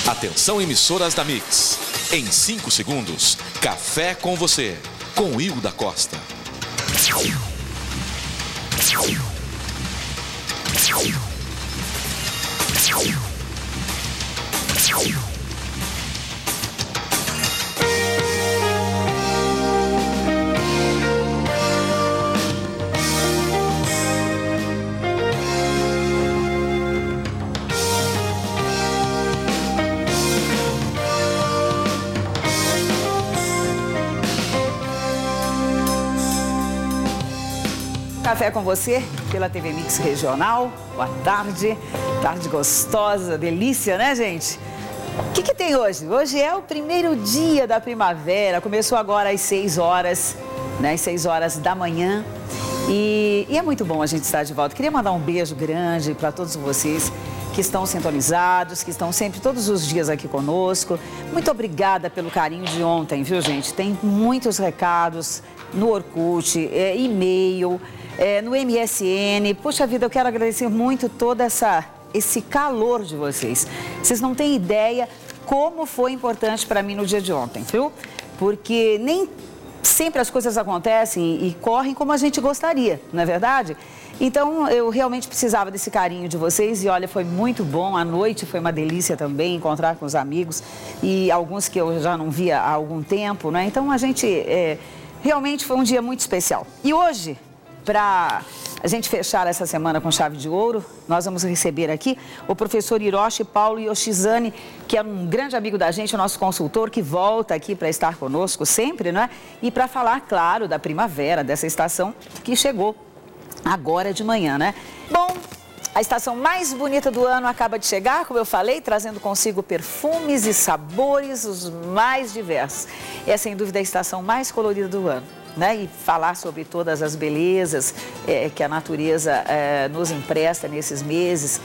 Atenção, emissoras da Mix. Em 5 segundos, Café com você, com Hilda Costa. Café com você pela TV Mix Regional. Boa tarde, tarde gostosa, delícia, né, gente? O que tem hoje? Hoje é o primeiro dia da primavera, começou agora às 6 horas, né, às 6 horas da manhã. E é muito bom a gente estar de volta. Queria mandar um beijo grande para todos vocês que estão sintonizados, que estão sempre todos os dias aqui conosco. Muito obrigada pelo carinho de ontem, viu, gente? Tem muitos recados no Orkut, e-mail, no MSN. Puxa vida, eu quero agradecer muito todo esse calor de vocês. Vocês não têm ideia como foi importante para mim no dia de ontem, viu? Porque nem sempre as coisas acontecem e correm como a gente gostaria, não é verdade? Então, eu realmente precisava desse carinho de vocês e, olha, foi muito bom. A noite foi uma delícia também, encontrar com os amigos e alguns que eu já não via há algum tempo, né? Então, a gente, realmente foi um dia muito especial. E hoje, para a gente fechar essa semana com chave de ouro, nós vamos receber aqui o professor Hiroshi Paulo Yoshizane, que é um grande amigo da gente, o nosso consultor, que volta aqui para estar conosco sempre, né? E para falar, claro, da primavera, dessa estação que chegou agora de manhã, né? Bom, a estação mais bonita do ano acaba de chegar, como eu falei, trazendo consigo perfumes e sabores os mais diversos. É, sem dúvida, a estação mais colorida do ano, né? E falar sobre todas as belezas que a natureza nos empresta nesses meses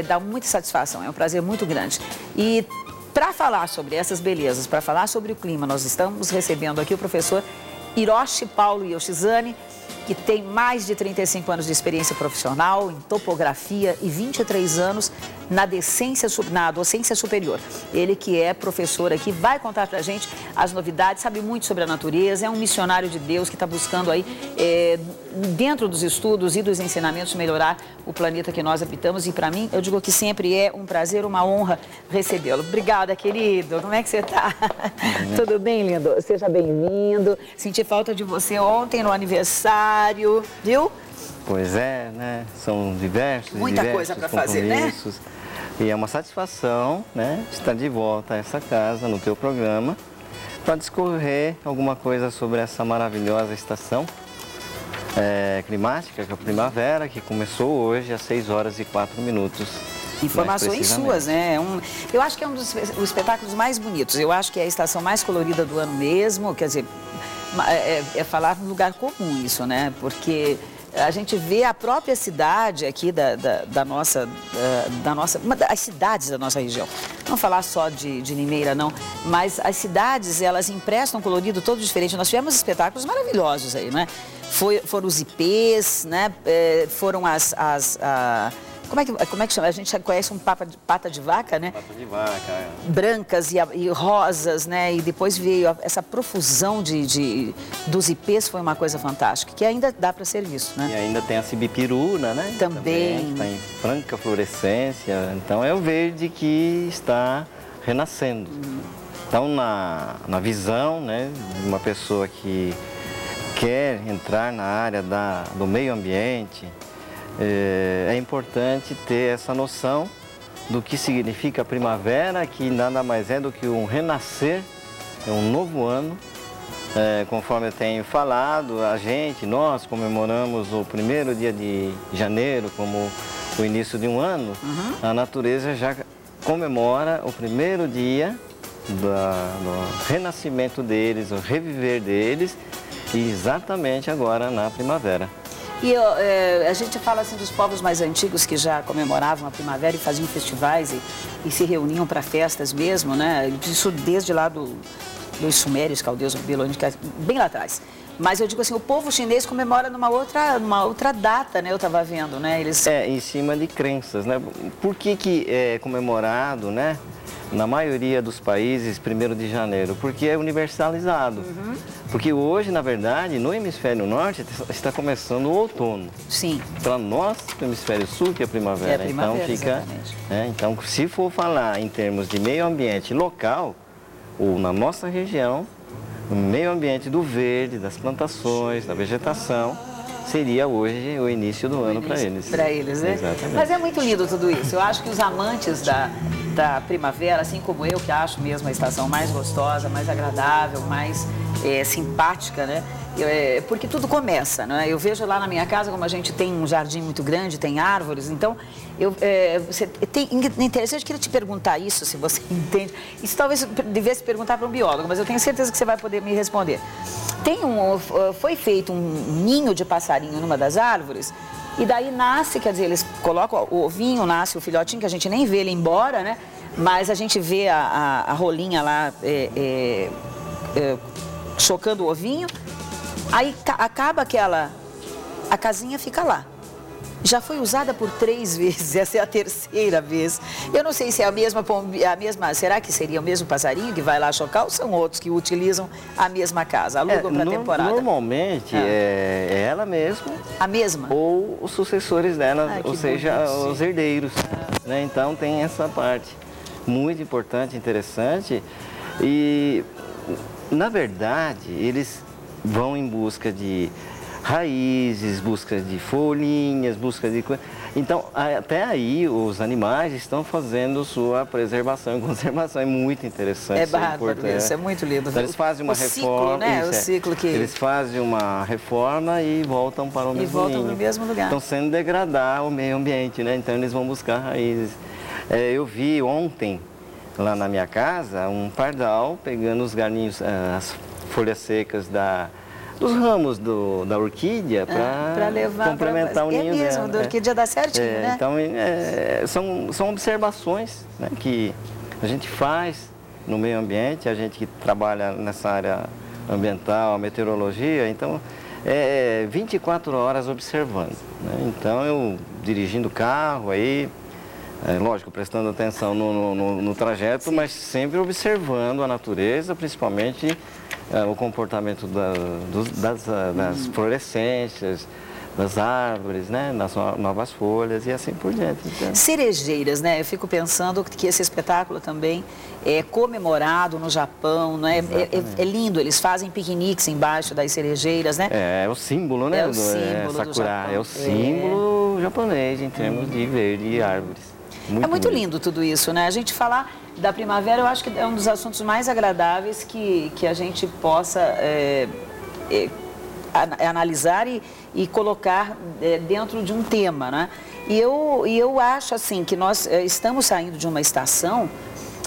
dá muita satisfação, é um prazer muito grande. E para falar sobre essas belezas, para falar sobre o clima, nós estamos recebendo aqui o professor Hiroshi Paulo Yoshizane, que tem mais de 35 anos de experiência profissional em topografia e 23 anos na docência superior. Ele que é professor aqui, vai contar pra gente as novidades, sabe muito sobre a natureza, é um missionário de Deus que está buscando aí, dentro dos estudos e dos ensinamentos, melhorar o planeta que nós habitamos. E para mim, eu digo que sempre é um prazer, uma honra recebê-lo. Obrigada, querido. Como é que você está? Tudo bem, lindo? Seja bem-vindo. Senti falta de você ontem no aniversário, viu? Pois é, né? São diversos coisa para fazer, né? E é uma satisfação, né, estar de volta a essa casa, no teu programa, para discorrer alguma coisa sobre essa maravilhosa estação climática, que é a primavera, que começou hoje às 6 horas e 4 minutos. Informações suas, né? Eu acho que é um dos espetáculos mais bonitos. Eu acho que é a estação mais colorida do ano mesmo. Quer dizer, falar no lugar comum isso, né? Porque a gente vê a própria cidade aqui as cidades da nossa região. Não falar só de Limeira, não, mas as cidades, elas emprestam um colorido todo diferente. Nós tivemos espetáculos maravilhosos aí, né? Foram os ipês, né? Foram como é que chama? A gente conhece um pata de vaca, né? Pata de vaca, brancas e rosas, né? E depois veio essa profusão dos ipês, foi uma coisa fantástica, que ainda dá para ser visto, né? E ainda tem a cibipiruna, né? Também. Está em franca florescência. Então é o verde que está renascendo. Então, na visão, né, de uma pessoa que quer entrar na área do meio ambiente, é importante ter essa noção do que significa a primavera, que nada mais é do que um renascer, é um novo ano. Conforme eu tenho falado, nós comemoramos o primeiro dia de janeiro como o início de um ano. A natureza já comemora o primeiro dia do renascimento deles, o reviver deles, e exatamente agora na primavera. E a gente fala assim dos povos mais antigos que já comemoravam a primavera e faziam festivais e se reuniam para festas mesmo, né? Isso desde lá dos sumérios, caldeus, babilônicos, bem lá atrás. Mas eu digo assim, o povo chinês comemora numa outra data, né? Eu estava vendo, né? Eles... Em cima de crenças, né? Por que é comemorado, né? Na maioria dos países, 1º de janeiro, porque é universalizado. Porque hoje, na verdade, no hemisfério norte está começando o outono. Sim. Para nós, no hemisfério sul, que é a primavera. É a primavera, então fica. Então, se for falar em termos de meio ambiente local, ou na nossa região, o meio ambiente do verde, das plantações, da vegetação, seria hoje o início do ano para eles. Para eles, né? Exatamente. Mas é muito lindo tudo isso. Eu acho que os amantes da primavera, assim como eu, que acho mesmo a estação mais gostosa, mais agradável, mais simpática, né? Porque tudo começa, né? Eu vejo lá na minha casa, como a gente tem um jardim muito grande, tem árvores, então é interessante, eu queria te perguntar isso, se você entende. Isso talvez devesse perguntar para um biólogo, mas eu tenho certeza que você vai poder me responder. Foi feito um ninho de passarinho numa das árvores, e daí nasce, quer dizer, eles colocam o ovinho, nasce o filhotinho, que a gente nem vê ele embora, né? Mas a gente vê a rolinha lá chocando o ovinho, aí acaba a casinha fica lá. Já foi usada por 3 vezes, essa é a 3ª vez. Eu não sei se é a mesma, será que seria o mesmo passarinho que vai lá chocar ou são outros que utilizam a mesma casa, alugam para a temporada? Normalmente é ela mesma. A mesma? Ou os sucessores dela, ou seja, bonito. os herdeiros. Né? Então tem essa parte muito importante, interessante. E, na verdade, eles vão em busca de raízes, busca de folhinhas, busca de... Então, até aí, os animais estão fazendo sua preservação e conservação. É muito interessante. É bárbaro isso, é muito lindo. Então, eles fazem uma reforma... Ciclo, né? O ciclo que... Eles fazem uma reforma e voltam para o mesmo E voltam ninho. no mesmo lugar. Estão sendo degradar o meio ambiente, né? Então, eles vão buscar raízes. Eu vi ontem, lá na minha casa, um pardal pegando os galhinhos, as folhas secas dos ramos da orquídea para complementar o ninho dela. É mesmo, da orquídea dá certinho, né? Então, são observações, né, que a gente faz no meio ambiente, a gente que trabalha nessa área ambiental, meteorologia, então, 24 horas observando. Né? Então, eu dirigindo o carro aí, lógico, prestando atenção no trajeto, mas sempre observando a natureza, principalmente o comportamento das florescências, das árvores, né, das novas folhas e assim por diante. Então... Cerejeiras, né? Eu fico pensando que esse espetáculo também é comemorado no Japão, não é? É lindo, eles fazem piqueniques embaixo das cerejeiras, né? É o símbolo, né? É o símbolo Sakura, do Japão. é o símbolo japonês em termos de verde e árvores. É muito lindo tudo isso, né? A gente falar da primavera, eu acho que é um dos assuntos mais agradáveis que a gente possa analisar e colocar dentro de um tema, né? E eu acho, assim, que nós estamos saindo de uma estação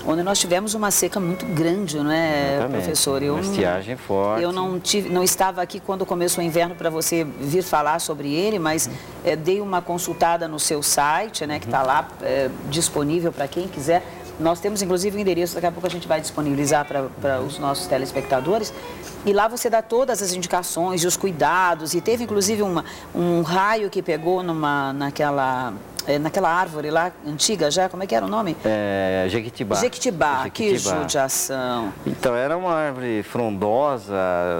onde nós tivemos uma seca muito grande, não é, professor? Uma estiagem forte. Eu não estava aqui quando começou o inverno para você vir falar sobre ele, mas dei uma consultada no seu site, né, que está lá disponível para quem quiser. Nós temos, inclusive, o endereço, daqui a pouco a gente vai disponibilizar para os nossos telespectadores. E lá você dá todas as indicações e os cuidados. E teve, inclusive, um raio que pegou naquela árvore lá, antiga já, como é que era o nome? Jequitibá. Jequitibá, que judiação. Então, era uma árvore frondosa,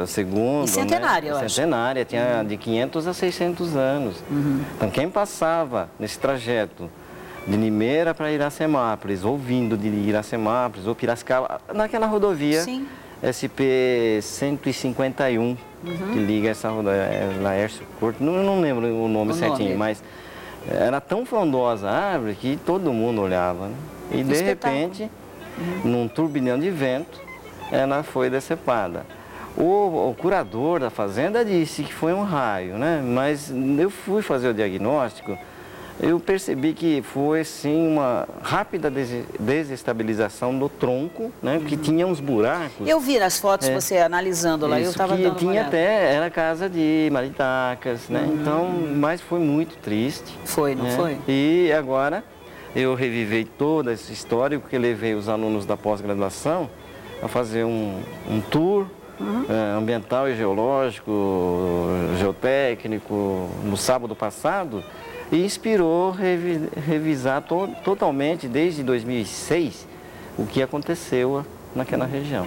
segundo... E centenária, eu acho. Centenária, tinha de 500 a 600 anos. Então, quem passava nesse trajeto de Limeira para Iracemápolis, ou vindo de Iracemápolis, ou Piracicaba, naquela rodovia SP 151, que liga essa rodovia, Laércio Corto, não lembro o nome certinho, mas era tão frondosa a árvore que todo mundo olhava, né? E de repente, num turbilhão de vento, ela foi decepada. O curador da fazenda disse que foi um raio, né? Mas eu fui fazer o diagnóstico, eu percebi que foi, sim, uma rápida desestabilização do tronco, né? Que tinha uns buracos. Eu vi as fotos você analisando lá, eu estava dando tinha era casa de maritacas, né? Então, mas foi muito triste. Foi, não foi? E agora eu revivei toda essa história, porque levei os alunos da pós-graduação a fazer um tour ambiental e geológico, geotécnico, no sábado passado, e inspirou revisar totalmente, desde 2006, o que aconteceu naquela região.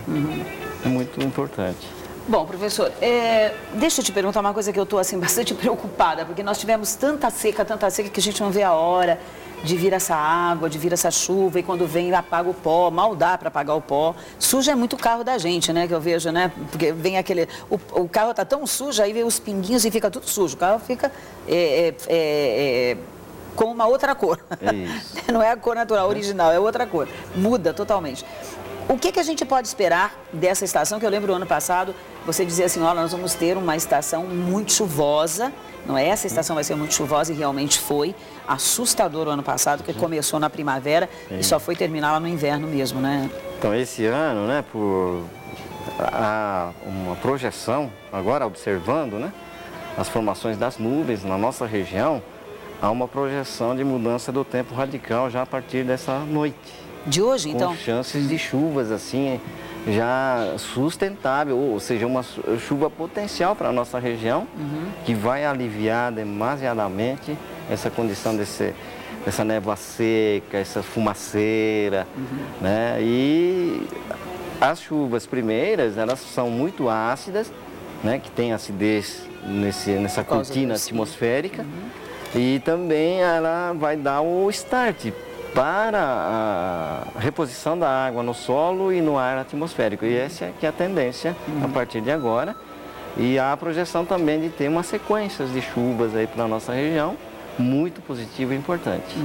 É muito importante. Bom, professor, deixa eu te perguntar uma coisa que eu estou assim, bastante preocupada, porque nós tivemos tanta seca que a gente não vê a hora de vir essa água, de vir essa chuva, e quando vem apaga o pó, mal dá para apagar o pó. Suja é muito o carro da gente, né, que eu vejo, né, porque vem aquele, o carro está tão sujo, aí vem os pinguinhos e fica tudo sujo, o carro fica com uma outra cor. É isso. Não é a cor natural, original, é outra cor, muda totalmente. O que a gente pode esperar dessa estação, que eu lembro do ano passado, você dizia assim, olha, nós vamos ter uma estação muito chuvosa, não é? Essa estação vai ser muito chuvosa e realmente foi assustador o ano passado, que começou na primavera e só foi terminar lá no inverno mesmo, né? Então, esse ano, né, por uma projeção, agora observando, né, as formações das nuvens na nossa região, há uma projeção de mudança do tempo radical já a partir dessa noite. De hoje, então? Com chances de chuvas, assim, já sustentável, ou seja, uma chuva potencial para a nossa região, que vai aliviar demasiadamente essa condição dessa névoa seca, essa fumaceira, né? E as chuvas primeiras, elas são muito ácidas, né? Que tem acidez nessa cortina atmosférica, e também ela vai dar o start para a reposição da água no solo e no ar atmosférico. E essa é que é a tendência a partir de agora. E há a projeção também de ter uma sequência de chuvas aí para a nossa região, muito positiva e importante.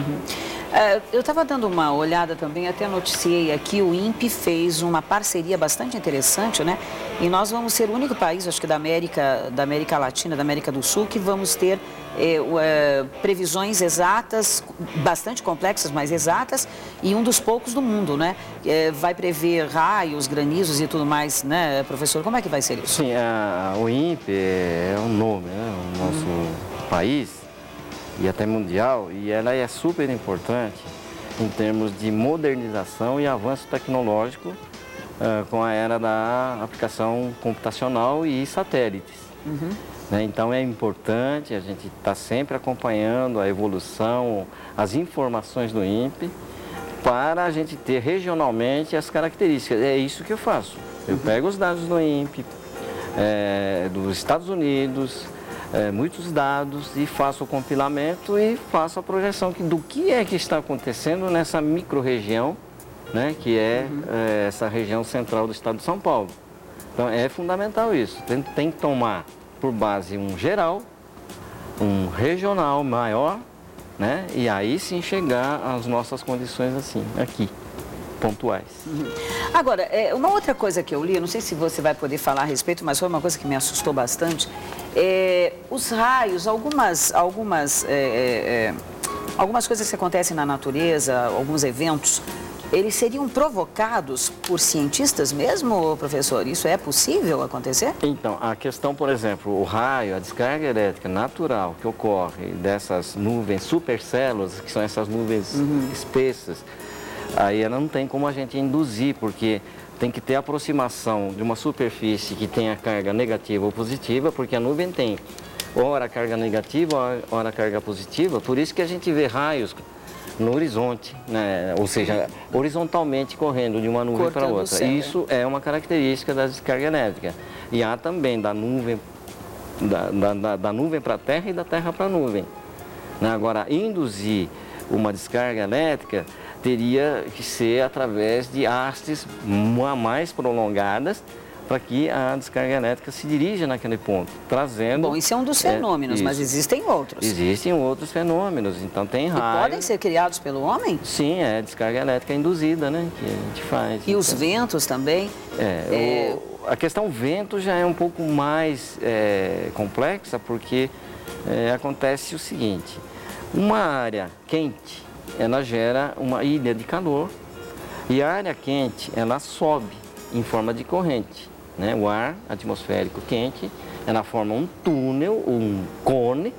Eu estava dando uma olhada também, até noticiei aqui, o INPE fez uma parceria bastante interessante, né? E nós vamos ser o único país, acho que da América Latina, da América do Sul, que vamos ter previsões exatas, bastante complexas, mas exatas, e um dos poucos do mundo, né? Vai prever raios, granizos e tudo mais, né, professor? Como é que vai ser isso? Sim, o INPE é um nome, né? O nosso país, e até mundial, e ela é super importante em termos de modernização e avanço tecnológico com a era da aplicação computacional e satélites. Né? Então é importante a gente estar sempre acompanhando a evolução, as informações do INPE, para a gente ter regionalmente as características. É isso que eu faço. Eu pego os dados do INPE, dos Estados Unidos, muitos dados, e faço o compilamento e faço a projeção do que é que está acontecendo nessa micro-região, né, que é essa região central do estado de São Paulo. Então é fundamental isso, tem que tomar por base um geral, um regional maior, né, e aí sim chegar às nossas condições assim, aqui, pontuais. Agora, uma outra coisa que eu li, eu não sei se você vai poder falar a respeito, mas foi uma coisa que me assustou bastante, os raios, algumas coisas que acontecem na natureza, alguns eventos, eles seriam provocados por cientistas mesmo, professor? Isso é possível acontecer? Então, a questão, por exemplo, o raio, a descarga elétrica natural que ocorre dessas nuvens supercélulas, que são essas nuvens espessas, aí ela não tem como a gente induzir, porque tem que ter aproximação de uma superfície que tenha carga negativa ou positiva, porque a nuvem tem ora carga negativa, ora carga positiva, por isso que a gente vê raios no horizonte, né? Ou seja, horizontalmente correndo de uma nuvem para outra. Isso é uma característica da descarga elétrica. E há também da nuvem para a terra e da terra para a nuvem. Né? Agora, induzir uma descarga elétrica teria que ser através de hastes mais prolongadas, para que a descarga elétrica se dirija naquele ponto, trazendo... Bom, isso é um dos fenômenos, mas existem outros. Existem outros fenômenos, então tem raio... E podem ser criados pelo homem? Sim, é descarga elétrica induzida, né, que a gente faz. E então, os ventos também? A questão vento já é um pouco mais complexa, porque acontece o seguinte, uma área quente, ela gera uma ilha de calor, e a área quente, ela sobe em forma de corrente. Né? O ar atmosférico quente, ela forma um túnel, um cone,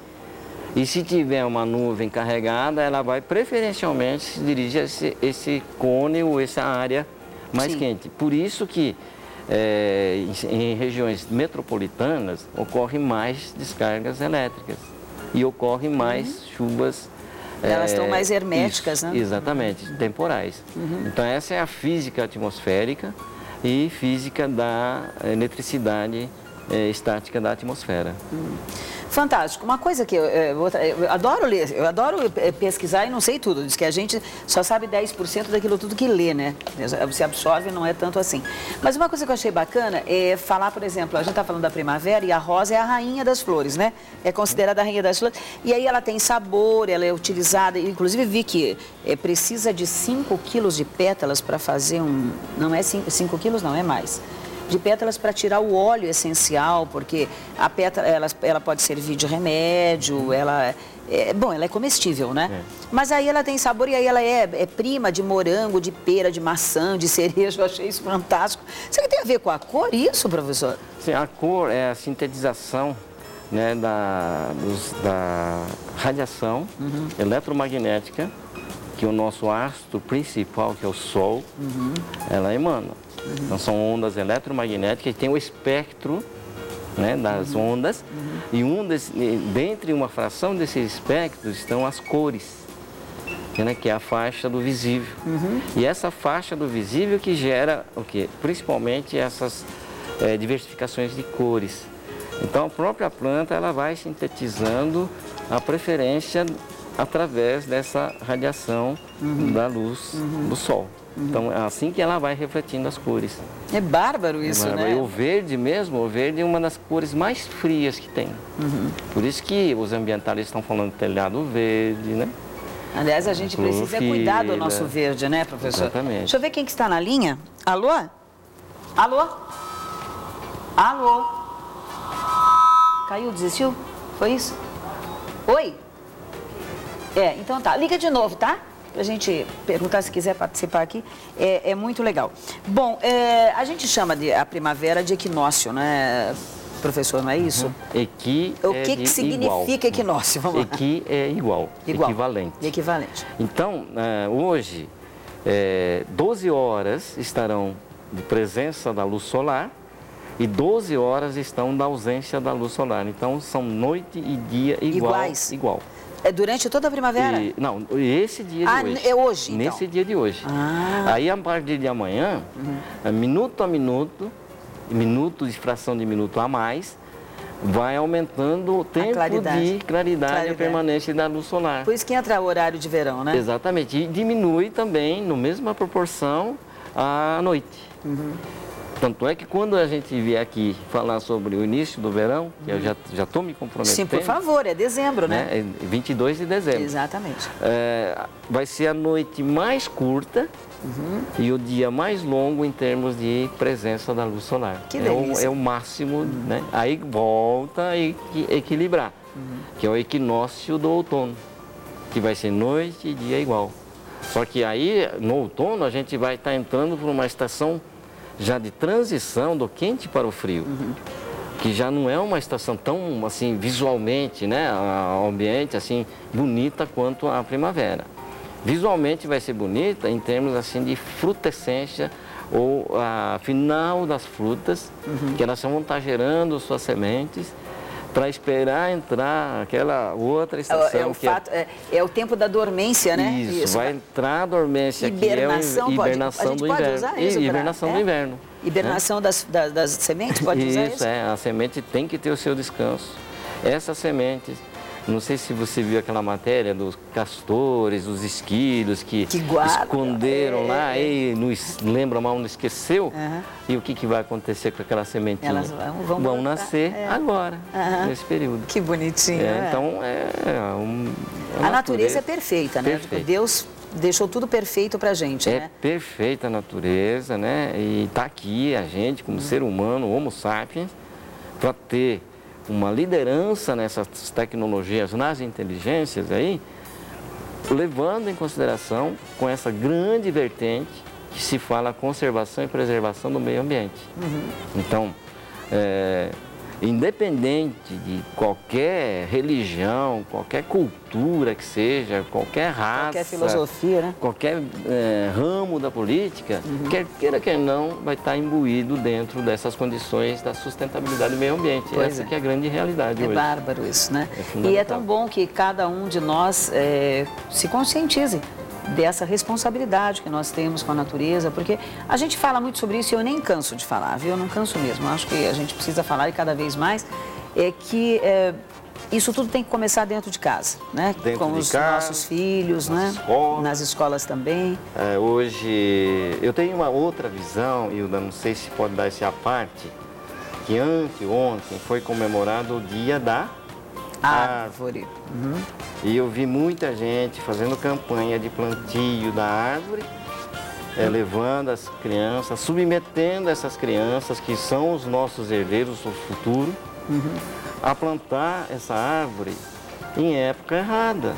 e se tiver uma nuvem carregada, ela vai preferencialmente se dirigir a esse cone ou essa área mais quente. Por isso que em regiões metropolitanas, ocorrem mais descargas elétricas e ocorrem mais chuvas. Elas estão mais herméticas, isso, né? Exatamente, temporais. Então essa é a física atmosférica e física da eletricidade estática da atmosfera. Fantástico. Uma coisa que eu adoro ler, eu adoro pesquisar e não sei tudo. Diz que a gente só sabe 10% daquilo tudo que lê, né? Se absorve, não é tanto assim. Mas uma coisa que eu achei bacana é falar, por exemplo, a gente está falando da primavera e a rosa é a rainha das flores, né? É considerada a rainha das flores. E aí ela tem sabor, ela é utilizada, inclusive vi que precisa de 5 quilos de pétalas para fazer um... Não é 5 quilos, não, é mais. De pétalas para tirar o óleo essencial, porque a pétala, ela pode servir de remédio, ela é comestível, né? Mas aí ela tem sabor e aí ela é prima de morango, de pera, de maçã, de cereja. Eu achei isso fantástico. Isso aqui tem a ver com a cor, isso, professor? Sim, a cor é a sintetização, né, da radiação eletromagnética que o nosso astro principal, que é o Sol, ela emana. Então são ondas eletromagnéticas e tem o espectro, né, das ondas e dentre uma fração desses espectros estão as cores, né, que é a faixa do visível. E essa faixa do visível que gera o quê? Principalmente essas diversificações de cores. Então a própria planta ela vai sintetizando a preferência através dessa radiação da luz do Sol. Então, é assim que ela vai refletindo as cores. É bárbaro isso, né? E o verde mesmo, o verde é uma das cores mais frias que tem. Por isso que os ambientalistas estão falando de telhado verde, né? Aliás, a gente precisa cuidar do nosso verde, né, professor? Exatamente. Deixa eu ver quem que está na linha. Alô? Alô? Alô? Caiu, desistiu? Foi isso? Oi? Então tá. Liga de novo, tá? Pra gente perguntar se quiser participar aqui, é muito legal. Bom, a gente chama a primavera de equinócio, né, professor, não é isso? Equi o que significa equinócio? Vamos lá. Equi é igual, equivalente. Equivalente. Então, hoje, 12 horas estarão de presença da luz solar e 12 horas estão da ausência da luz solar. Então, são noite e dia igual. É durante toda a primavera? Não, esse dia de hoje. É hoje, então? Nesse dia de hoje. Aí, a partir de amanhã, minuto a minuto, minuto de fração de minuto a mais, vai aumentando o tempo de claridade e permanência da luz solar. Por isso que entra o horário de verão, né? Exatamente. E diminui também, na mesma proporção, à noite. Tanto é que quando a gente vier aqui falar sobre o início do verão, que eu já estou me comprometendo... Sim, por favor, é dezembro, né? É 22 de dezembro. Exatamente. Vai ser a noite mais curta e o dia mais longo em termos de presença da luz solar. Que delícia. É o máximo, né? Aí volta a equilibrar, que é o equinócio do outono, que vai ser noite e dia igual. Só que aí, no outono, a gente vai estar entrando por uma estação já de transição do quente para o frio, que já não é uma estação tão, assim, visualmente, né, o ambiente, assim, bonita quanto a primavera. Visualmente vai ser bonita em termos, assim, de frutescência ou a final das frutas, que elas vão estar gerando suas sementes para esperar entrar aquela outra estação. É o tempo da dormência, né? Isso, vai entrar a dormência, hibernação, que é a hibernação do inverno. Usar isso hibernação do inverno. Hibernação das sementes, pode usar isso? Isso, a semente tem que ter o seu descanso. Essas sementes, não sei se você viu aquela matéria dos castores, dos esquilos que esconderam lá e não lembra mal, não esqueceu. E o que vai acontecer com aquela sementinha? Elas vão nascer agora, nesse período. Que bonitinho. Então, a natureza é perfeita, né? Deus deixou tudo perfeito pra gente, né? É perfeita a natureza, né? E tá aqui a gente, como ser humano, Homo sapiens, para ter uma liderança nessas tecnologias, nas inteligências aí, levando em consideração com essa grande vertente que se fala conservação e preservação do meio ambiente. Então, independente de qualquer religião, qualquer cultura que seja, qualquer raça, qualquer filosofia, né? qualquer ramo da política, quer queira, quer não, vai estar imbuído dentro dessas condições da sustentabilidade do meio ambiente. Essa que é a grande realidade hoje. É bárbaro isso, né? É e é tão bom que cada um de nós se conscientize dessa responsabilidade que nós temos com a natureza, porque a gente fala muito sobre isso e eu nem canso de falar, viu? Eu não canso mesmo. Eu acho que a gente precisa falar e cada vez mais que isso tudo tem que começar dentro de casa, né? Com os nossos filhos, né? Nas escolas também. Hoje eu tenho uma outra visão, Hilda, não sei se pode dar essa parte, que ontem foi comemorado o Dia da Árvore. E eu vi muita gente fazendo campanha de plantio da árvore, levando as crianças, submetendo essas crianças, que são os nossos herdeiros do futuro, a plantar essa árvore em época errada.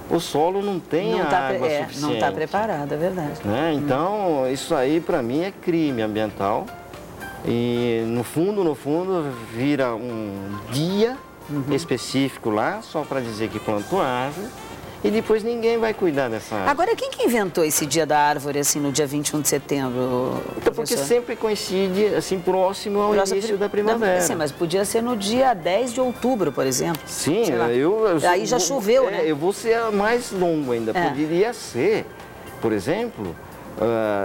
O solo não tem água suficiente. Não está preparado, é verdade. Né? Então, isso aí para mim é crime ambiental. E no fundo, vira um dia específico lá, só para dizer que plantou árvore, e depois ninguém vai cuidar dessa árvore. Agora, quem que inventou esse Dia da Árvore, assim, no dia 21 de setembro, Então, porque sempre coincide, assim, próximo ao início da primavera. Sim, mas podia ser no dia 10 de outubro, por exemplo. Sim, aí já choveu, né? Eu vou ser mais longo ainda, poderia ser, por exemplo,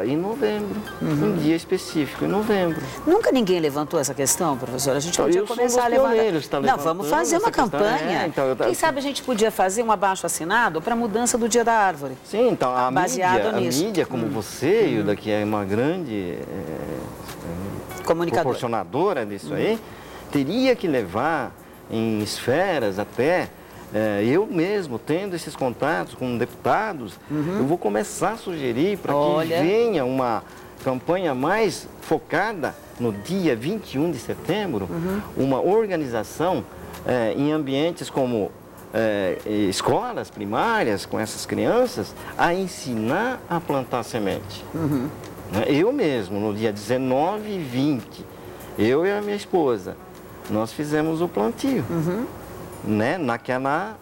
em novembro, um dia específico, em novembro. Nunca ninguém levantou essa questão, professor? A gente podia começar a levantar. Não, vamos fazer uma campanha. Quem sabe a gente podia fazer um abaixo-assinado para a mudança do Dia da Árvore. Sim, então a nisso. mídia como você, Hilda, que é uma grande proporcionadora disso aí, teria que levar em esferas até... eu mesmo, tendo esses contatos com deputados, eu vou começar a sugerir para que venha uma campanha mais focada no dia 21 de setembro, uma organização em ambientes como escolas primárias, com essas crianças, a ensinar a plantar semente. Eu mesmo, no dia 19 e 20, eu e a minha esposa, nós fizemos o plantio. Né, naquela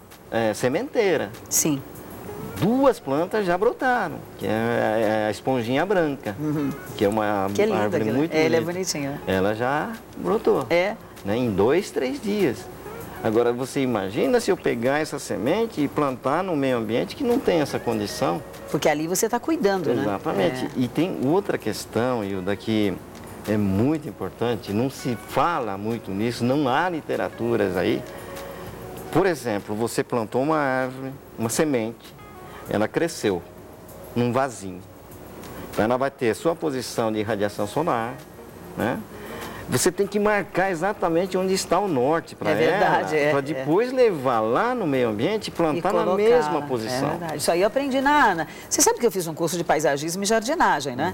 sementeira. Sim. 2 plantas já brotaram, que é a esponjinha branca, que é uma árvore muito bonita. Ela é bonitinha. Ela já brotou, né, em 2, 3 dias. Agora, você imagina se eu pegar essa semente e plantar no meio ambiente que não tem essa condição. Porque ali você está cuidando, né? Exatamente. E tem outra questão, Hilda, que é muito importante, não se fala muito nisso, não há literaturas aí. Por exemplo, você plantou uma árvore, uma semente, ela cresceu num vasinho. Então ela vai ter a sua posição de irradiação solar, né? Você tem que marcar exatamente onde está o norte para ela, para depois levar lá no meio ambiente e plantar na mesma posição. É verdade. Isso aí eu aprendi na Ana. Você sabe que eu fiz um curso de paisagismo e jardinagem, né?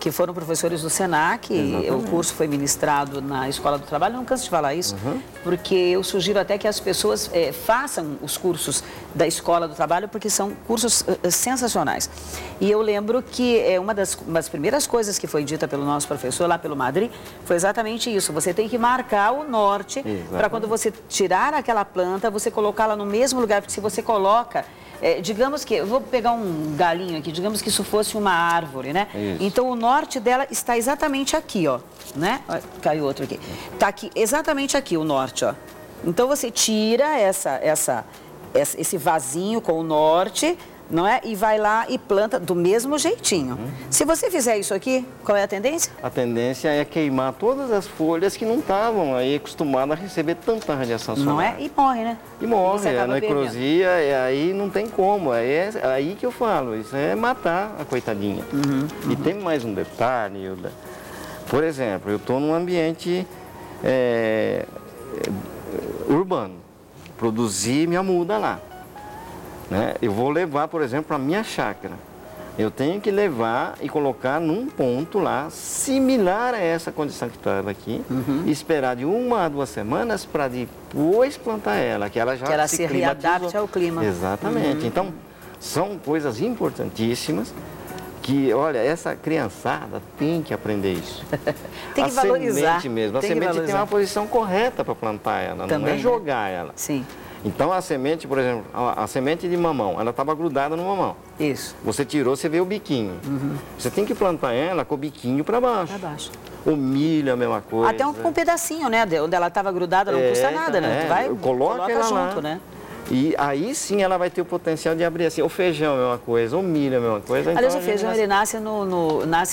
Que foram professores do Senac. O curso foi ministrado na Escola do Trabalho. Não canso de falar isso, porque eu sugiro até que as pessoas façam os cursos da Escola do Trabalho, porque são cursos sensacionais. E eu lembro que uma das primeiras coisas que foi dita pelo nosso professor lá pelo Madrid foi exatamente isso. Você tem que marcar o norte para quando você tirar aquela planta, você colocá-la no mesmo lugar, porque se você coloca, digamos que, eu vou pegar um galinho aqui, digamos que isso fosse uma árvore, né? Então o norte dela está exatamente aqui, ó, né? Caiu outro aqui. Está aqui, exatamente aqui o norte, ó. Então você tira esse vasinho com o norte, não é? E vai lá e planta do mesmo jeitinho. Se você fizer isso aqui, qual é a tendência? A tendência é queimar todas as folhas que não estavam aí acostumadas a receber tanta radiação solar. Não é? E morre, né? E morre, a necrosia, aí não tem como. É aí que eu falo, isso é matar a coitadinha. E tem mais um detalhe, Hilda. Por exemplo, eu estou num ambiente urbano, produzi minha muda lá. Né? Eu vou levar, por exemplo, para a minha chácara. Eu tenho que levar e colocar num ponto lá, similar a essa condição que estava aqui, e esperar de 1 a 2 semanas para depois plantar ela, que ela já se readapte ao clima. Exatamente. Então, são coisas importantíssimas que, olha, essa criançada tem que aprender isso. Tem que valorizar. A semente mesmo. A semente tem uma posição correta para plantar ela, também, não é jogar ela. Sim. Então, a semente, por exemplo, a semente de mamão, ela estava grudada no mamão. Isso. Você tirou, você vê o biquinho. Você tem que plantar ela com o biquinho para baixo. Para baixo. O milho, a mesma coisa. Até um pedacinho, né? Onde ela estava grudada, não custa nada, né? Tu vai, coloca ela junto, lá, né? E aí sim ela vai ter o potencial de abrir assim. O feijão é uma coisa, o milho é uma coisa. Aliás, então, o feijão ele nasce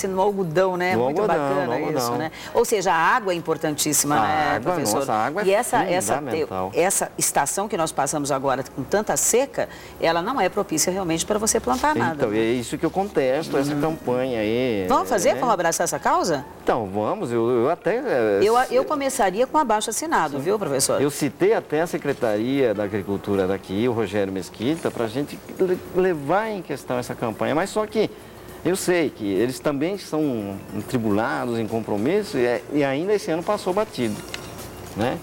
no algodão, né? No muito algodão, bacana no isso, né? Ou seja, a água é importantíssima, né, professor? Nossa, a água e é fundamental. essa estação que nós passamos agora com tanta seca, ela não é propícia realmente para você plantar nada. Então, né? é isso que eu contesto, essa campanha aí. Vamos fazer? Né? Vamos abraçar essa causa? Então, vamos. Eu até... Eu começaria com abaixo assinado, viu, professor? Eu citei até a Secretaria da Agricultura daqui, o Rogério Mesquita, para a gente levar em questão essa campanha. Mas só que eu sei que eles também são tribulados em compromisso e ainda esse ano passou batido, né?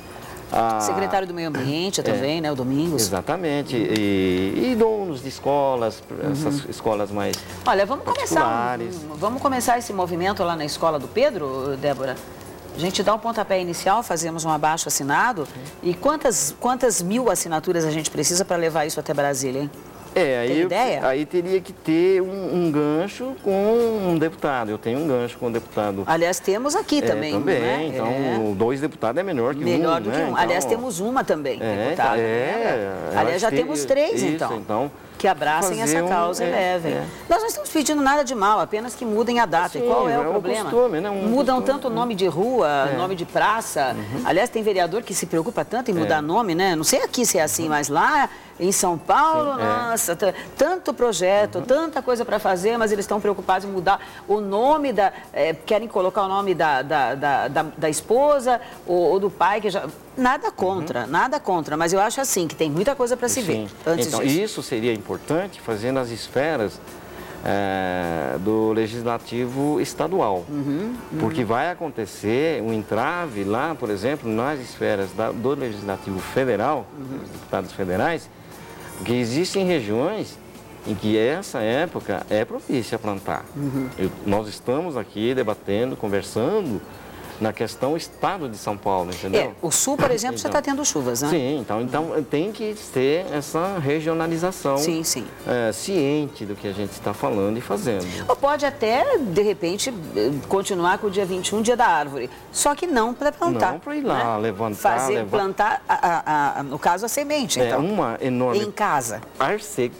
Secretário do Meio Ambiente também, né, o Domingos. Exatamente. E donos de escolas, essas escolas mais Olha, vamos começar esse movimento lá na escola do Pedro, Débora? A gente dá um pontapé inicial, fazemos um abaixo assinado. E quantas mil assinaturas a gente precisa para levar isso até Brasília, hein? Tem ideia? Aí teria que ter um gancho com um deputado. Eu tenho um gancho com um deputado. Aliás, temos aqui também. Também, né? Então 2 deputados é melhor que um. Melhor do que um. Então, Aliás, temos uma também, deputada. Aliás, já temos 3, então. Que abracem essa causa e levem. Nós não estamos pedindo nada de mal, apenas que mudem a data. Sim, e qual é o problema? Costume, né? Mudam tanto o nome de rua, nome de praça. Aliás, tem vereador que se preocupa tanto em mudar nome, né? Não sei aqui se é assim, mas lá em São Paulo, nossa, tanto projeto, tanta coisa para fazer, mas eles estão preocupados em mudar o nome querem colocar o nome da esposa ou do pai, que já... Nada contra, mas eu acho assim, que tem muita coisa para se ver antes então, disso. Isso seria importante fazer nas esferas do Legislativo Estadual, porque vai acontecer um entrave lá, por exemplo, nas esferas do Legislativo Federal, dos deputados federais, que existem regiões em que essa época é propícia a plantar. Nós estamos aqui debatendo, conversando na questão estado de São Paulo, entendeu? O sul, por exemplo, já está tendo chuvas, né? Sim, então tem que ter essa regionalização ciente do que a gente está falando e fazendo. Ou pode até, de repente, continuar com o dia 21, dia da árvore, só que não para plantar. Não para ir lá, levantar... Plantar, no caso, a semente, então. Uma enorme... Em casa. Ar seco,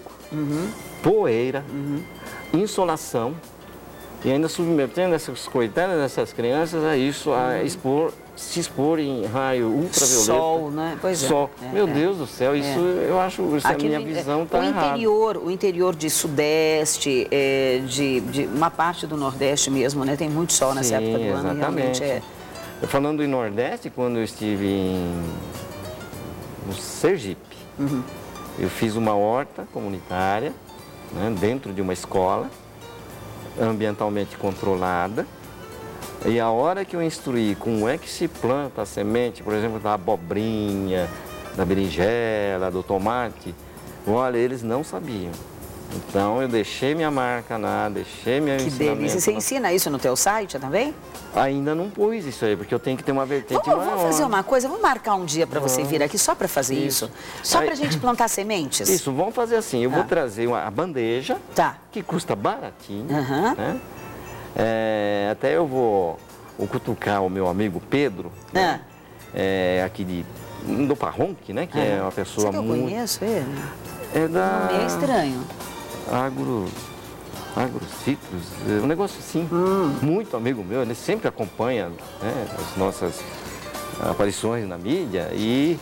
poeira, insolação. E ainda submetendo essas coitadas dessas crianças a isso, se expor em raio ultravioleta. Sol, né? Pois é. Sol. Meu Deus do céu, isso eu acho, a minha visão está errada. O interior de Sudeste, de uma parte do Nordeste mesmo, né? Tem muito sol nessa época do ano. Exatamente. Falando em Nordeste, quando eu estive no Sergipe, eu fiz uma horta comunitária, né, dentro de uma escola, ambientalmente controlada, e a hora que eu instruí como é que se planta a semente, por exemplo, da abobrinha, da berinjela, do tomate, olha, eles não sabiam. Então eu deixei minha marca lá, deixei meu ensinamento. Que delícia. Você ensina isso no teu site também? Ainda não pus isso aí, porque eu tenho que ter uma vertente maior. Vamos fazer uma coisa, vamos marcar um dia para você vir aqui só para fazer isso. Só para a gente plantar sementes. Isso, vamos fazer assim, eu vou trazer a bandeja, que custa baratinho, né? Até eu vou cutucar o meu amigo Pedro, né? Aqui do Parronque, né? Que é uma pessoa muito... eu conheço ele? É da... Não é estranho. Agrocitrus, um negócio assim, muito amigo meu, ele sempre acompanha, né, as nossas aparições na mídia e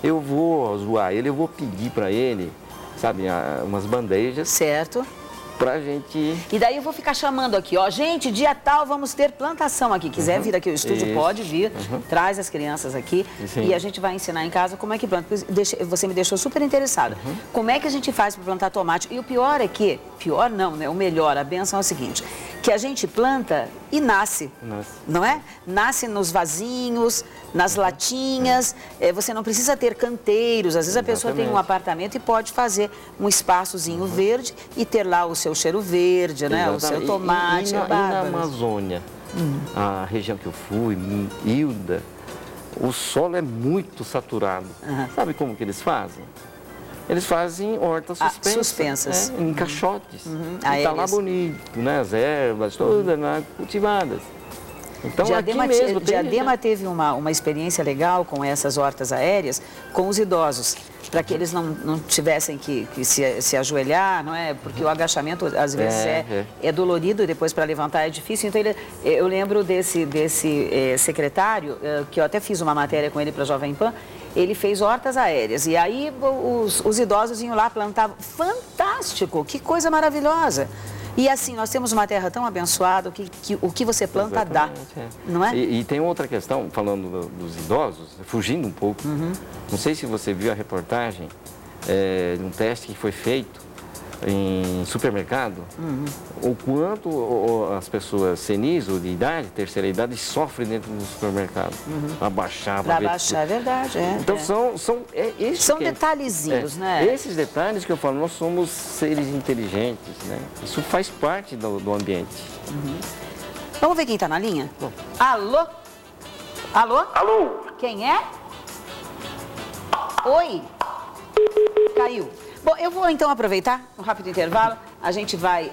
eu vou zoar ele, eu vou pedir para ele, sabe, umas bandejas. Certo. Pra gente... E daí eu vou ficar chamando aqui, ó, gente, dia tal vamos ter plantação aqui. Quiser vir aqui ao estúdio, pode vir, traz as crianças aqui e a gente vai ensinar em casa como é que planta. Você me deixou super interessada. Como é que a gente faz para plantar tomate? E o pior é que, pior não, né? O melhor, a benção é o seguinte, que a gente planta e nasce, não é? Nasce nos vasinhos, nas latinhas, você não precisa ter canteiros, às vezes a pessoa tem um apartamento e pode fazer um espaçozinho verde e ter lá o seu cheiro verde, né? O seu tomate. E na Amazônia, a região que eu fui, Ilda, o solo é muito saturado. Sabe como que eles fazem? Eles fazem hortas suspensas. Em caixotes. E está lá bonito, né? As ervas todas lá cultivadas. Então, Diadema teve uma experiência legal com essas hortas aéreas com os idosos, para que eles não tivessem que se ajoelhar, não é? Porque o agachamento às vezes é dolorido e depois para levantar é difícil. Então, eu lembro desse secretário, que eu até fiz uma matéria com ele para a Jovem Pan, ele fez hortas aéreas e aí os idosos iam lá, plantavam. Fantástico, que coisa maravilhosa. E assim, nós temos uma terra tão abençoada que o que você planta dá, não é? E tem outra questão, falando dos idosos, fugindo um pouco, não sei se você viu a reportagem de um teste que foi feito em supermercado, o quanto as pessoas senis ou de idade, terceira idade, sofrem dentro do supermercado. Abaixar, é verdade. Então são detalhezinhos, né? Esses detalhes que eu falo, nós somos seres inteligentes, né? Isso faz parte do ambiente. Vamos ver quem está na linha? Bom. Alô? Alô? Alô? Quem é? Oi? Caiu. Bom, eu vou então aproveitar um rápido intervalo. A gente vai,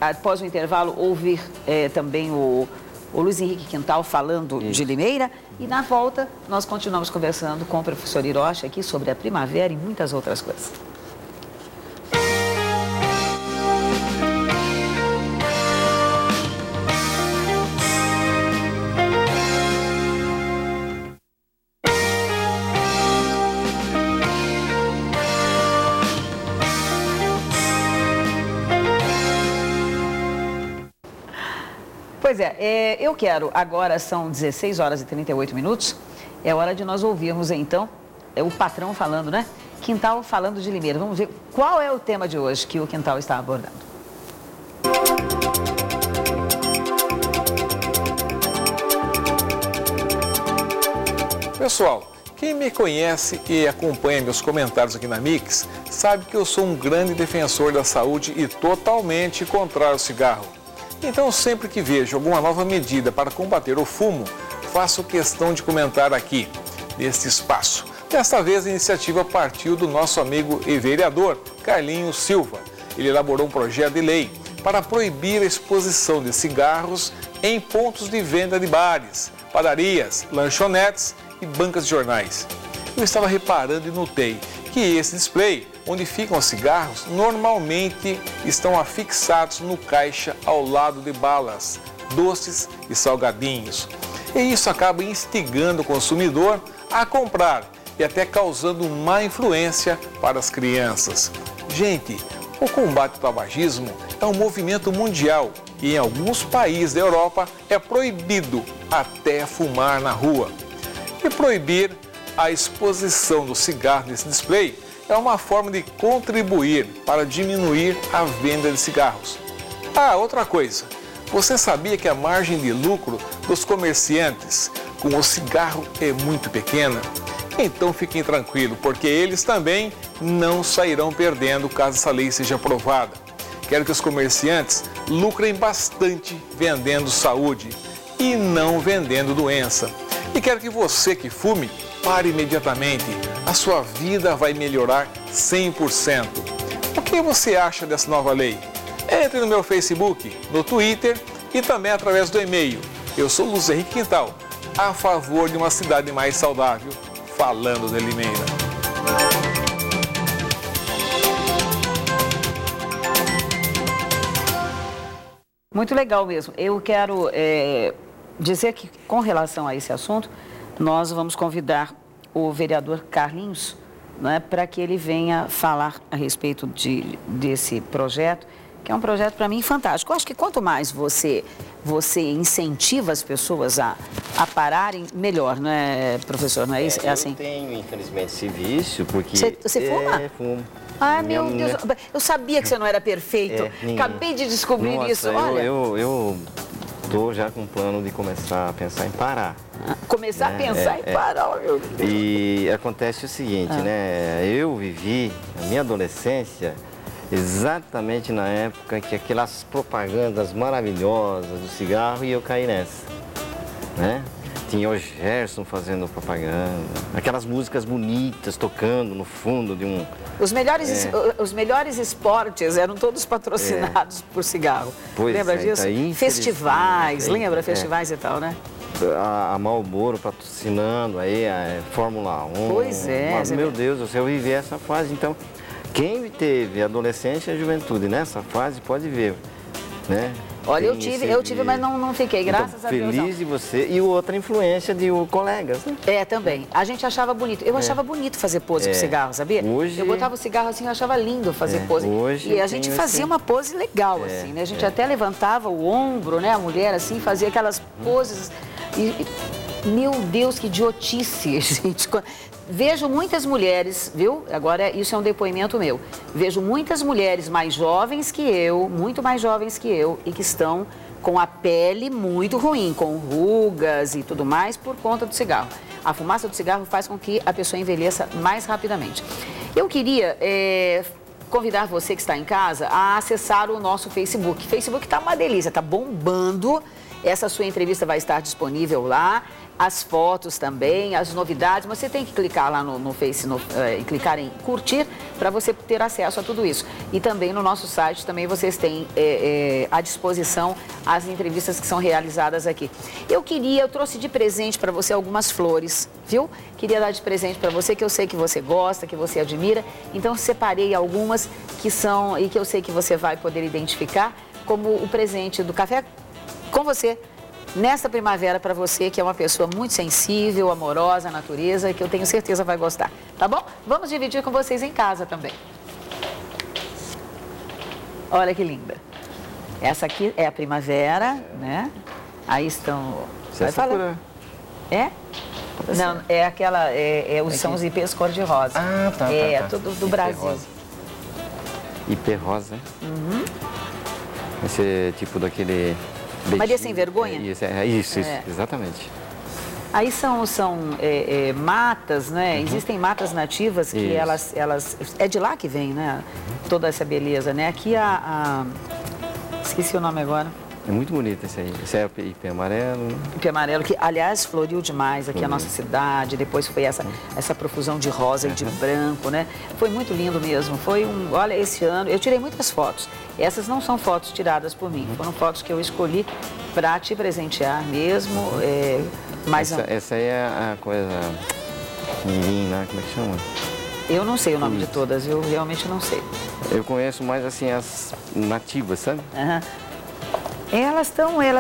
após o intervalo, ouvir também o Luiz Henrique Quintal falando de Limeira. E na volta, nós continuamos conversando com o professor Hiroshi aqui sobre a primavera e muitas outras coisas. Pois eu quero, agora são 16 horas e 38 minutos, é hora de nós ouvirmos então o patrão falando, né? Quintal falando de Limeira. Vamos ver qual é o tema de hoje que o Quintal está abordando. Pessoal, quem me conhece e acompanha meus comentários aqui na Mix, sabe que eu sou um grande defensor da saúde e totalmente contrário ao cigarro. Então, sempre que vejo alguma nova medida para combater o fumo, faço questão de comentar aqui, neste espaço. Desta vez, a iniciativa partiu do nosso amigo e vereador Carlinhos Silva. Ele elaborou um projeto de lei para proibir a exposição de cigarros em pontos de venda de bares, padarias, lanchonetes e bancas de jornais. Eu estava reparando e notei que esse display, onde ficam os cigarros, normalmente estão afixados no caixa ao lado de balas, doces e salgadinhos. E isso acaba instigando o consumidor a comprar e até causando má influência para as crianças. Gente, o combate ao tabagismo é um movimento mundial e em alguns países da Europa é proibido até fumar na rua. E proibir a exposição do cigarro nesse display é uma forma de contribuir para diminuir a venda de cigarros. Outra coisa, você sabia que a margem de lucro dos comerciantes com o cigarro é muito pequena? Então fiquem tranquilos, porque eles também não sairão perdendo caso essa lei seja aprovada. Quero que os comerciantes lucrem bastante vendendo saúde e não vendendo doença. E quero que você que fume, pare imediatamente. A sua vida vai melhorar 100%. O que você acha dessa nova lei? Entre no meu Facebook, no Twitter e também através do e-mail. Eu sou Luiz Henrique Quintal, a favor de uma cidade mais saudável, falando de Limeira. Muito legal mesmo. Eu quero dizer que, com relação a esse assunto, nós vamos convidar o vereador Carlinhos, né, para que ele venha falar a respeito desse projeto que é um projeto para mim fantástico. Eu acho que quanto mais você incentiva as pessoas a pararem, melhor, não é, professor? Não é isso? É assim? Eu tenho, infelizmente, esse vício, porque... Você fuma? Fumo. Ai, meu Deus, eu sabia que você não era perfeito. Acabei de descobrir isso, olha. Eu tô já com um plano de começar a pensar em parar. Começar a pensar em parar, meu Deus. E acontece o seguinte, né? Eu vivi a minha adolescência exatamente na época que aquelas propagandas maravilhosas do cigarro e eu caí nessa, né? Tinha o Gerson fazendo propaganda, aquelas músicas bonitas tocando no fundo de um... Os melhores esportes eram todos patrocinados por cigarro. Lembra disso? Festivais, lembra? Festivais e tal, né? A Marlboro patrocinando aí a Fórmula 1. Pois é. Meu Deus, eu vivi essa fase, então quem teve adolescência e juventude nessa fase pode ver, né? Olha, eu tive, mas não fiquei, graças a Deus. Feliz de você e outra influência de colegas, né? Também. A gente achava bonito. Eu achava bonito fazer pose com cigarro, sabia? Hoje... Eu botava o cigarro assim, eu achava lindo fazer pose. Hoje e a gente fazia uma pose legal, assim, né? A gente até levantava o ombro, né? A mulher, assim, fazia aquelas poses. Meu Deus, que idiotice, gente. Vejo muitas mulheres, viu? Agora, isso é um depoimento meu. Vejo muitas mulheres mais jovens que eu, muito mais jovens que eu, e que estão com a pele muito ruim, com rugas e tudo mais, por conta do cigarro. A fumaça do cigarro faz com que a pessoa envelheça mais rapidamente. Eu queria convidar você que está em casa a acessar o nosso Facebook. O Facebook está uma delícia, está bombando. Essa sua entrevista vai estar disponível lá. As fotos também, as novidades, mas você tem que clicar lá no Face, clicar em curtir para você ter acesso a tudo isso. E também no nosso site também vocês têm à disposição as entrevistas que são realizadas aqui. Eu trouxe de presente para você algumas flores, viu? Queria dar de presente para você, que eu sei que você gosta, que você admira. Então separei algumas que são, e que eu sei que você vai poder identificar como o presente do Café com Você. Nesta primavera para você, que é uma pessoa muito sensível, amorosa à natureza, e que eu tenho certeza vai gostar, tá bom? Vamos dividir com vocês em casa também. Olha que linda. Essa aqui é a primavera, né? Aí estão... Vai falar. É? Não, é aquela... são os ipês cor-de-rosa. Ah, tá. Tudo do Brasil. Ipê rosa, né? Uhum. Esse é tipo daquele... Maria Sem Vergonha? Isso, exatamente. Aí são matas, né? Existem matas nativas que elas... É de lá que vem, né? Toda essa beleza, né? Aqui esqueci o nome agora. É muito bonito esse aí. Esse é o ipê amarelo. Ipê amarelo, que aliás floriu demais aqui a nossa cidade. Depois foi essa profusão de rosa e de branco, né? Foi muito lindo mesmo. Olha, esse ano eu tirei muitas fotos. Essas não são fotos tiradas por mim. Foram fotos que eu escolhi para te presentear mesmo. Essa aí é a coisa... Mirim, né? Como é que chama? Eu não sei o nome de todas. Eu realmente não sei. Eu conheço mais assim as nativas, sabe? Elas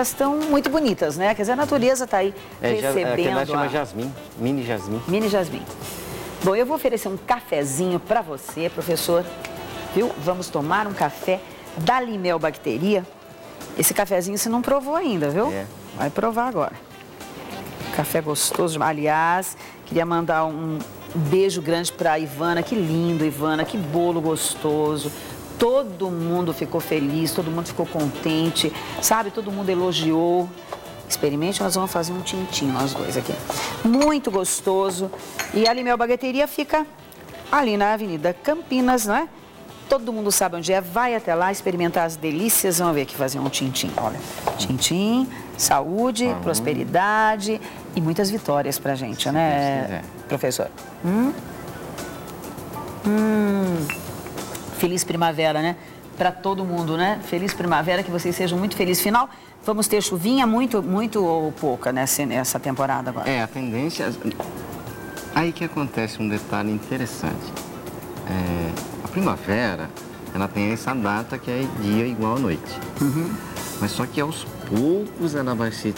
estão muito bonitas, né? Quer dizer, a natureza está aí recebendo. Aquela chama jasmim, mini jasmim. Mini jasmim. Bom, eu vou oferecer um cafezinho para você, professor. Viu? Vamos tomar um café da Limel Bacteria. Esse cafezinho você não provou ainda, viu? Vai provar agora. Café gostoso. Aliás, queria mandar um beijo grande para a Ivana. Que lindo, Ivana. Que bolo gostoso. Todo mundo ficou feliz, todo mundo ficou contente, sabe? Todo mundo elogiou. Experimente, nós vamos fazer um tintim, nós dois aqui. Muito gostoso. E a Limel Bagueteria fica ali na Avenida Campinas, não é? Todo mundo sabe onde é, vai até lá experimentar as delícias. Vamos ver aqui, fazer um tintim, olha. Tintim, saúde, prosperidade e muitas vitórias pra gente, né, professor? Feliz primavera, né? Para todo mundo, né? Feliz primavera, que vocês sejam muito felizes. Final, vamos ter chuvinha muito ou pouca nessa temporada agora? A tendência... Aí que acontece um detalhe interessante. A primavera, ela tem essa data que é dia igual à noite. Mas só que aos poucos ela vai se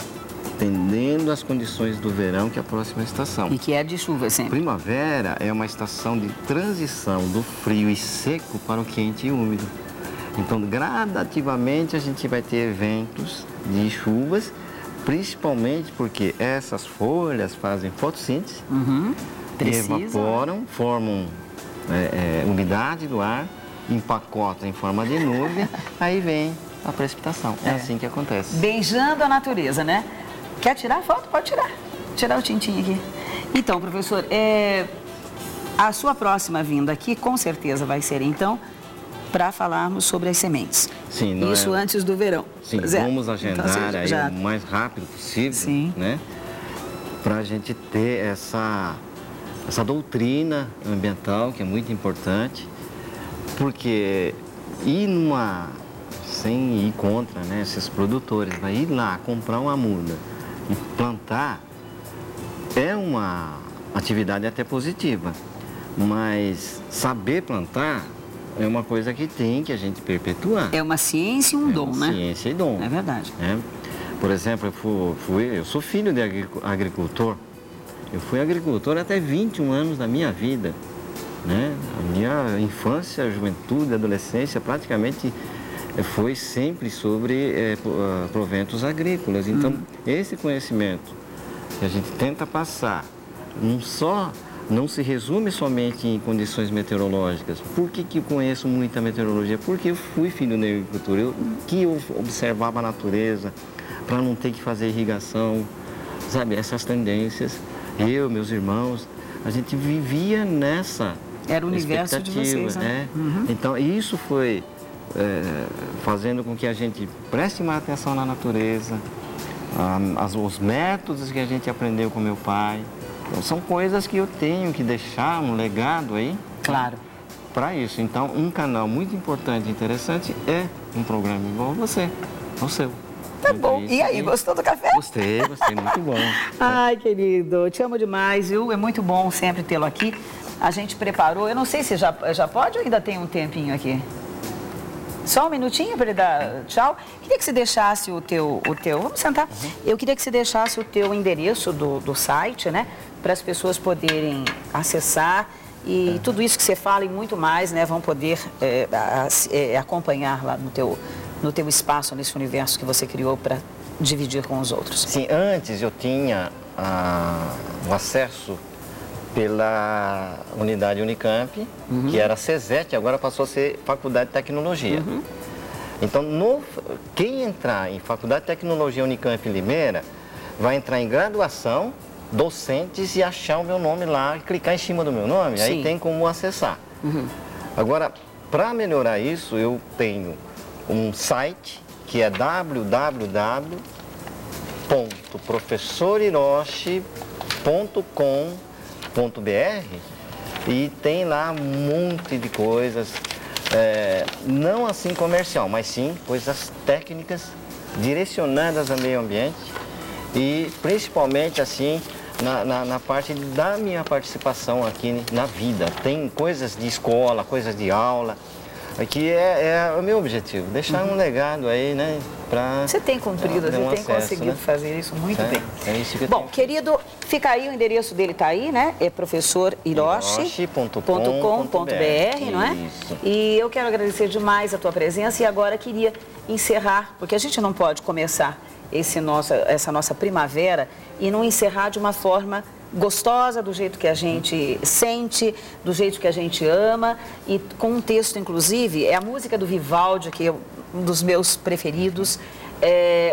tendendo às condições do verão, que é a próxima estação. E que é de chuva, sempre. Primavera é uma estação de transição do frio e seco para o quente e úmido. Então, gradativamente, a gente vai ter eventos de chuvas, principalmente porque essas folhas fazem fotossíntese, evaporam, formam umidade do ar, empacotam em forma de nuvem, aí vem a precipitação. É assim que acontece. Beijando a natureza, né? Quer tirar a foto? Pode tirar. Tirar o tintim aqui. Então, professor, a sua próxima vinda aqui, com certeza vai ser, então, para falarmos sobre as sementes. Sim, isso antes do verão. Sim, vamos agendar aí o mais rápido possível, né? Para a gente ter essa doutrina ambiental, que é muito importante, porque sem ir contra, né, esses produtores, vai ir lá comprar uma muda e plantar, é uma atividade até positiva, mas saber plantar é uma coisa que a gente perpetuar. É uma ciência e um dom, né? Ciência e dom. É verdade. Por exemplo, eu sou filho de agricultor. Eu fui agricultor até 21 anos da minha vida, né? A minha infância, juventude, adolescência, praticamente foi sempre sobre proventos agrícolas. Então, esse conhecimento que a gente tenta passar, não se resume somente em condições meteorológicas. Por que eu conheço muita meteorologia? Porque eu fui filho de agricultor, eu observava a natureza para não ter que fazer irrigação, sabe? Essas tendências. Eu, meus irmãos, a gente vivia nessa Era o universo de vocês, né? Então, isso foi fazendo com que a gente preste mais atenção na natureza, os métodos que a gente aprendeu com meu pai. Então, são coisas que eu tenho que deixar um legado aí. Claro. Para isso. Então, um canal muito importante e interessante é um programa igual você, o seu. Tá bom. E aí, gostou do café? Gostei, muito bom. Ai, querido, te amo demais, viu? É muito bom sempre tê-lo aqui. A gente preparou, eu não sei se já pode ou ainda tem um tempinho aqui? Só um minutinho para ele dar tchau. Queria que você deixasse o teu... Vamos sentar. Eu queria que você deixasse o teu endereço do site, né? Para as pessoas poderem acessar e tudo isso que você fala e muito mais, né? Vão poder acompanhar lá no teu espaço, nesse universo que você criou para dividir com os outros. Sim, antes eu tinha o acesso pela unidade Unicamp, que era CESET, agora passou a ser Faculdade de Tecnologia. Então, quem entrar em Faculdade de Tecnologia Unicamp Limeira, vai entrar em graduação, docentes e achar o meu nome lá, clicar em cima do meu nome, Sim. aí tem como acessar. Agora, para melhorar isso, eu tenho um site que é www.professoriroshi.com.br e tem lá um monte de coisas, não assim comercial, mas sim coisas técnicas direcionadas ao meio ambiente e principalmente assim na parte da minha participação aqui na vida. Tem coisas de escola, coisas de aula, que é o meu objetivo, deixar um legado aí, né? Você tem cumprido, você tem conseguido fazer isso muito bem. É isso que Bom, querido, fica aí, o endereço dele está aí, né? É professoriroshi.com.br, não é? Isso. E eu quero agradecer demais a tua presença e agora queria encerrar, porque a gente não pode começar essa nossa primavera e não encerrar de uma forma gostosa, do jeito que a gente sente, do jeito que a gente ama e com um texto, inclusive, é a música do Vivaldi, que é um dos meus preferidos,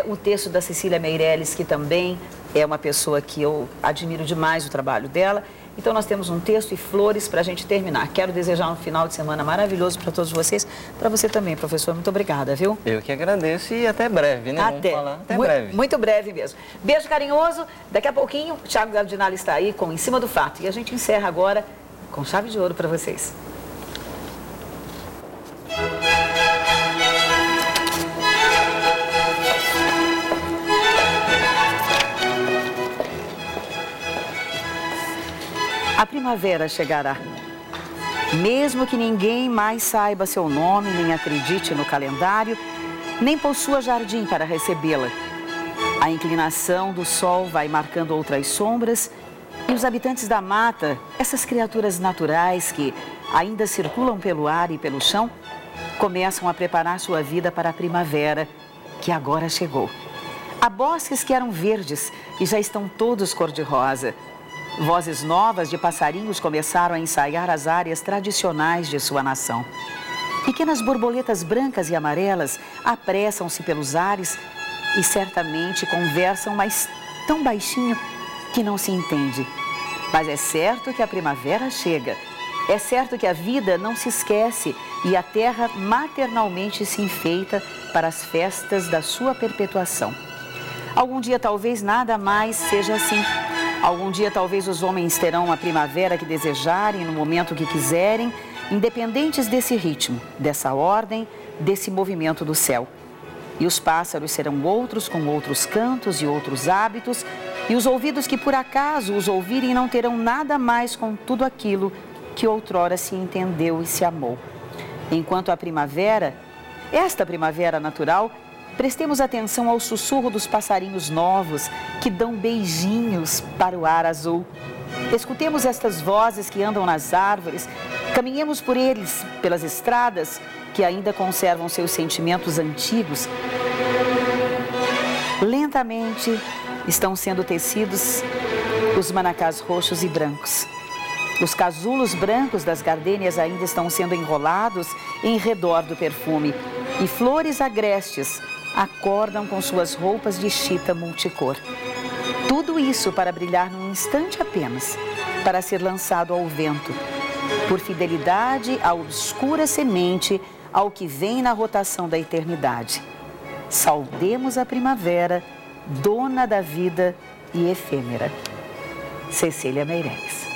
o texto da Cecília Meirelles, que também é uma pessoa que eu admiro demais o trabalho dela. Então, nós temos um texto e flores para a gente terminar. Quero desejar um final de semana maravilhoso para todos vocês. Para você também, professor. Muito obrigada, viu? Eu que agradeço e até breve, né? Até. Vamos falar até breve. Muito breve mesmo. Beijo carinhoso. Daqui a pouquinho, o Thiago Gardinali está aí com Em Cima do Fato. E a gente encerra agora com chave de ouro para vocês. A primavera chegará. Mesmo que ninguém mais saiba seu nome, nem acredite no calendário, nem possua jardim para recebê-la. A inclinação do sol vai marcando outras sombras e os habitantes da mata, essas criaturas naturais que ainda circulam pelo ar e pelo chão, começam a preparar sua vida para a primavera, que agora chegou. Há bosques que eram verdes e já estão todos cor-de-rosa. Vozes novas de passarinhos começaram a ensaiar as áreas tradicionais de sua nação. Pequenas borboletas brancas e amarelas apressam-se pelos ares e certamente conversam, mas tão baixinho que não se entende. Mas é certo que a primavera chega. É certo que a vida não se esquece e a terra maternalmente se enfeita para as festas da sua perpetuação. Algum dia talvez nada mais seja assim. Algum dia talvez os homens terão a primavera que desejarem, no momento que quiserem, independentes desse ritmo, dessa ordem, desse movimento do céu. E os pássaros serão outros, com outros cantos e outros hábitos, e os ouvidos que por acaso os ouvirem não terão nada mais com tudo aquilo que outrora se entendeu e se amou. Enquanto a primavera, esta primavera natural, prestemos atenção ao sussurro dos passarinhos novos que dão beijinhos para o ar azul. Escutemos estas vozes que andam nas árvores, caminhemos por eles, pelas estradas que ainda conservam seus sentimentos antigos. Lentamente estão sendo tecidos os manacás roxos e brancos. Os casulos brancos das gardênias ainda estão sendo enrolados em redor do perfume e flores agrestes acordam com suas roupas de chita multicor. Tudo isso para brilhar num instante apenas, para ser lançado ao vento, por fidelidade à obscura semente, ao que vem na rotação da eternidade. Saudemos a primavera, dona da vida e efêmera. Cecília Meirelles.